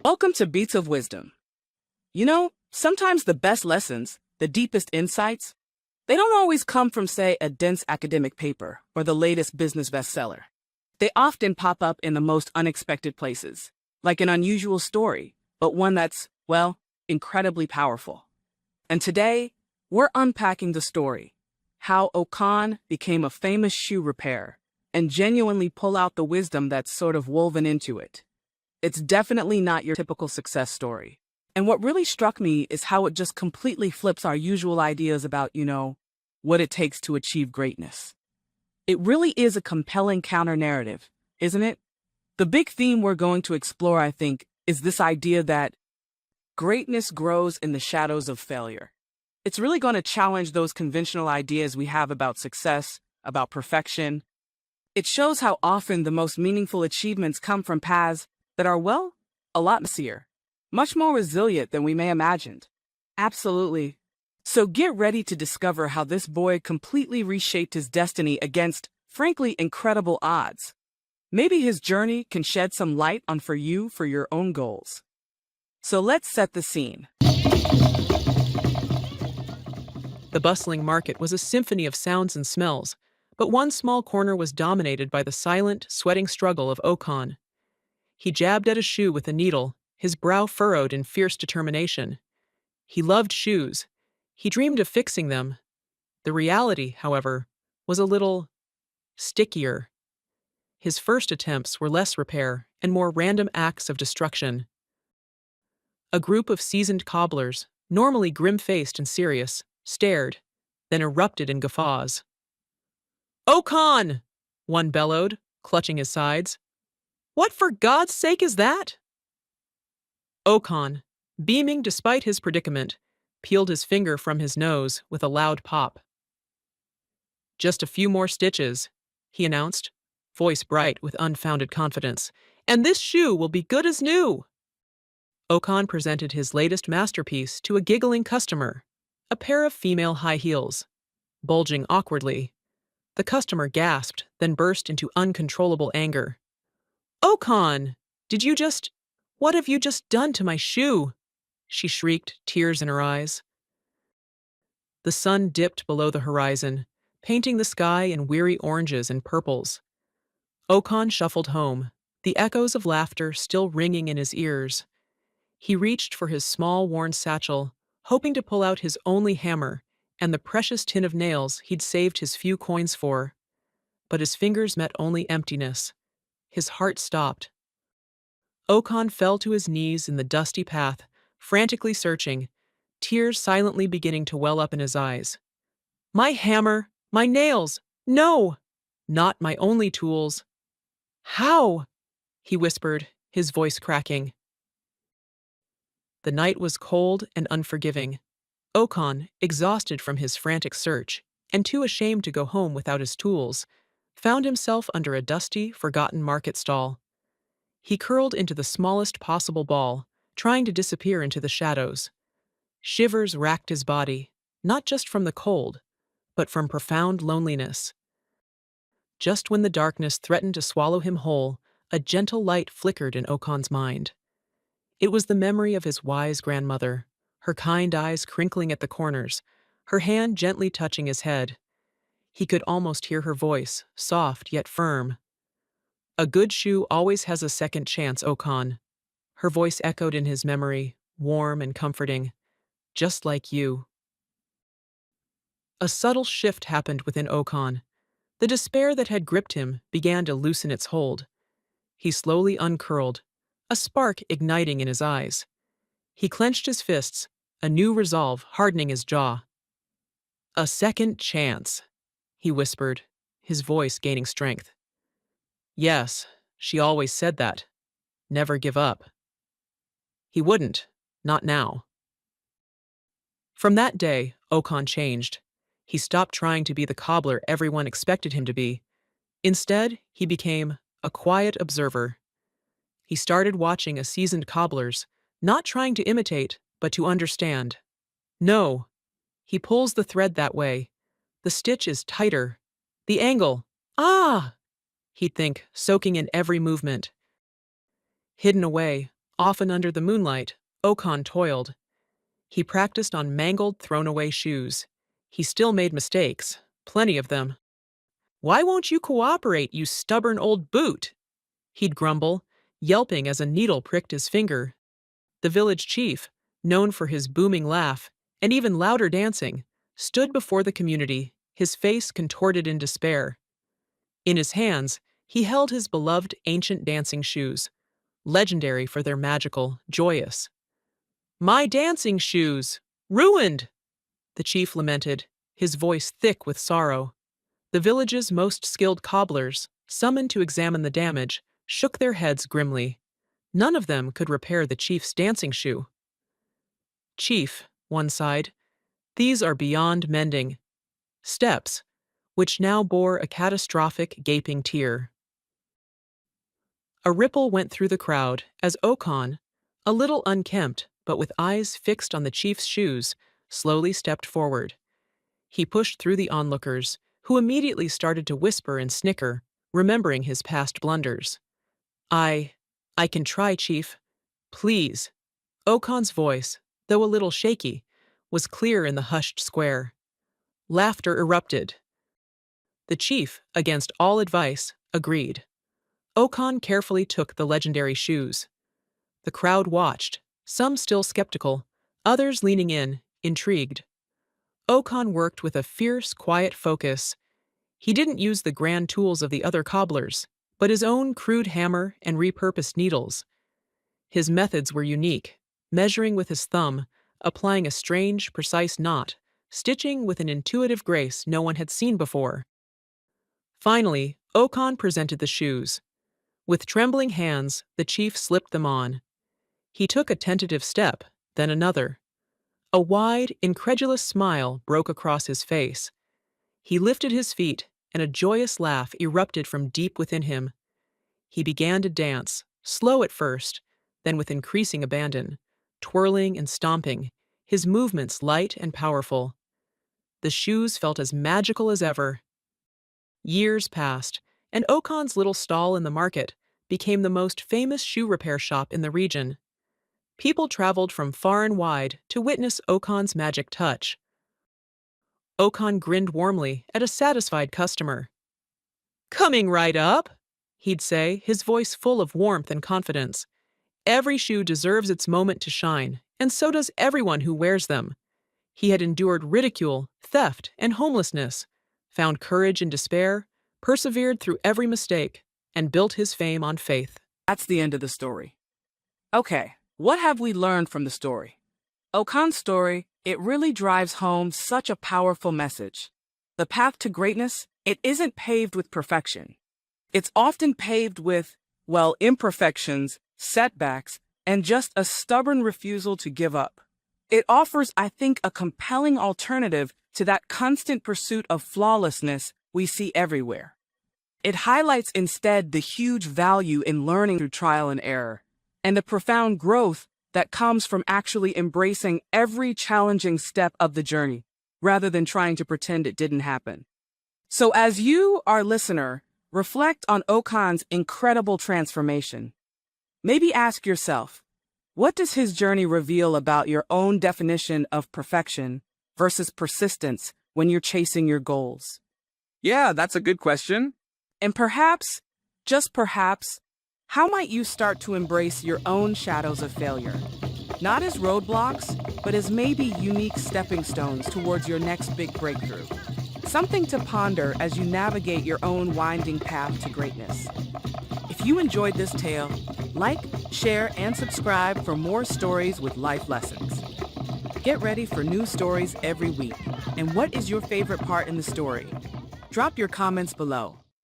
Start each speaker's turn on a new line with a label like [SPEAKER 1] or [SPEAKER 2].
[SPEAKER 1] Welcome to Beats of Wisdom. Sometimes the best lessons, the deepest insights, they don't always come from, say, a dense academic paper or the latest business bestseller. They often pop up in the most unexpected places, like an unusual story, but one that's, well, incredibly powerful. And today, we're unpacking the story, how Okon became a famous shoe repairer, and genuinely pull out the wisdom that's sort of woven into it. It's definitely not your typical success story. And what really struck me is how it just completely flips our usual ideas about, what it takes to achieve greatness. It really is a compelling counter-narrative, isn't it? The big theme we're going to explore, I think, is this idea that greatness grows in the shadows of failure. It's really going to challenge those conventional ideas we have about success, about perfection. It shows how often the most meaningful achievements come from paths that are, well, a lot messier, much more resilient than we may imagined. Absolutely. So get ready to discover how this boy completely reshaped his destiny against, frankly, incredible odds. Maybe his journey can shed some light on for your own goals. So let's set the scene.
[SPEAKER 2] The bustling market was a symphony of sounds and smells, but one small corner was dominated by the silent, sweating struggle of Okon. He jabbed at a shoe with a needle, his brow furrowed in fierce determination. He loved shoes. He dreamed of fixing them. The reality, however, was a little stickier. His first attempts were less repair and more random acts of destruction. A group of seasoned cobblers, normally grim-faced and serious, stared, then erupted in guffaws. "Okon!" one bellowed, clutching his sides. "What for God's sake is that?" Okon, beaming despite his predicament, peeled his finger from his nose with a loud pop. "Just a few more stitches," he announced, voice bright with unfounded confidence, "and this shoe will be good as new." Okon presented his latest masterpiece to a giggling customer, a pair of female high heels. Bulging awkwardly, the customer gasped, then burst into uncontrollable anger. "Okon, what have you just done to my shoe?" she shrieked, tears in her eyes. The sun dipped below the horizon, painting the sky in weary oranges and purples. Okon shuffled home, the echoes of laughter still ringing in his ears. He reached for his small, worn satchel, hoping to pull out his only hammer and the precious tin of nails he'd saved his few coins for. But his fingers met only emptiness. His heart stopped. Okon fell to his knees in the dusty path, frantically searching, tears silently beginning to well up in his eyes. "My hammer! My nails! No! Not my only tools! How?" he whispered, his voice cracking. The night was cold and unforgiving. Okon, exhausted from his frantic search, and too ashamed to go home without his tools, found himself under a dusty, forgotten market stall. He curled into the smallest possible ball, trying to disappear into the shadows. Shivers racked his body, not just from the cold, but from profound loneliness. Just when the darkness threatened to swallow him whole, a gentle light flickered in Okon's mind. It was the memory of his wise grandmother, her kind eyes crinkling at the corners, her hand gently touching his head. He could almost hear her voice, soft yet firm. "A good shoe always has a second chance, Okon." Her voice echoed in his memory, warm and comforting. "Just like you." A subtle shift happened within Okon. The despair that had gripped him began to loosen its hold. He slowly uncurled, a spark igniting in his eyes. He clenched his fists, a new resolve hardening his jaw. "A second chance," he whispered, his voice gaining strength. "Yes, she always said that. Never give up." He wouldn't, not now. From that day, Okon changed. He stopped trying to be the cobbler everyone expected him to be. Instead, he became a quiet observer. He started watching a seasoned cobbler's, not trying to imitate, but to understand. "No, he pulls the thread that way. The stitch is tighter. The angle. Ah!" he'd think, soaking in every movement. Hidden away, Often under the moonlight, Okon toiled. He practiced on mangled, thrown-away shoes. He still made mistakes, plenty of them. "Why won't you cooperate, you stubborn old boot?" he'd grumble, yelping as a needle pricked his finger. The village chief, known for his booming laugh and even louder dancing, stood before the community, his face contorted in despair. In his hands, he held his beloved ancient dancing shoes, legendary for their magical, joyous. "My dancing shoes! Ruined!" the chief lamented, his voice thick with sorrow. The village's most skilled cobblers, summoned to examine the damage, shook their heads grimly. None of them could repair the chief's dancing shoe. "Chief," one sighed, "these are beyond mending." Steps, which now bore a catastrophic gaping tear. A ripple went through the crowd as Okon, a little unkempt but with eyes fixed on the chief's shoes, slowly stepped forward. He pushed through the onlookers, who immediately started to whisper and snicker, remembering his past blunders. I can try, Chief. Please." Okon's voice, though a little shaky, was clear in the hushed square. Laughter erupted. The chief, against all advice, agreed. Okon carefully took the legendary shoes. The crowd watched, some still skeptical, others leaning in, intrigued. Okon worked with a fierce, quiet focus. He didn't use the grand tools of the other cobblers, but his own crude hammer and repurposed needles. His methods were unique, measuring with his thumb, applying a strange, precise knot, stitching with an intuitive grace no one had seen before. Finally, Okon presented the shoes. With trembling hands, the chief slipped them on. He took a tentative step, then another. A wide, incredulous smile broke across his face. He lifted his feet, and a joyous laugh erupted from deep within him. He began to dance, slow at first, then with increasing abandon, twirling and stomping, his movements light and powerful. The shoes felt as magical as ever. Years passed, and Okon's little stall in the market became the most famous shoe repair shop in the region. People traveled from far and wide to witness Okon's magic touch. Okon grinned warmly at a satisfied customer. "Coming right up," he'd say, his voice full of warmth and confidence. "Every shoe deserves its moment to shine, and so does everyone who wears them." He had endured ridicule, theft, and homelessness, found courage in despair, persevered through every mistake, and built his fame on faith.
[SPEAKER 1] That's the end of the story. Okay, what have we learned from the story? Okon's story, it really drives home such a powerful message. The path to greatness, it isn't paved with perfection. It's often paved with, well, imperfections, setbacks, and just a stubborn refusal to give up. It offers, I think, a compelling alternative to that constant pursuit of flawlessness we see everywhere. It highlights instead the huge value in learning through trial and error, and the profound growth that comes from actually embracing every challenging step of the journey, rather than trying to pretend it didn't happen. So as you, our listener, reflect on Okon's incredible transformation, maybe ask yourself, what does his journey reveal about your own definition of perfection versus persistence when you're chasing your goals?
[SPEAKER 3] Yeah, that's a good question.
[SPEAKER 1] And perhaps, just perhaps, how might you start to embrace your own shadows of failure? Not as roadblocks, but as maybe unique stepping stones towards your next big breakthrough. Something to ponder as you navigate your own winding path to greatness. If you enjoyed this tale, like, share, and subscribe for more stories with life lessons. Get ready for new stories every week. And what is your favorite part in the story? Drop your comments below.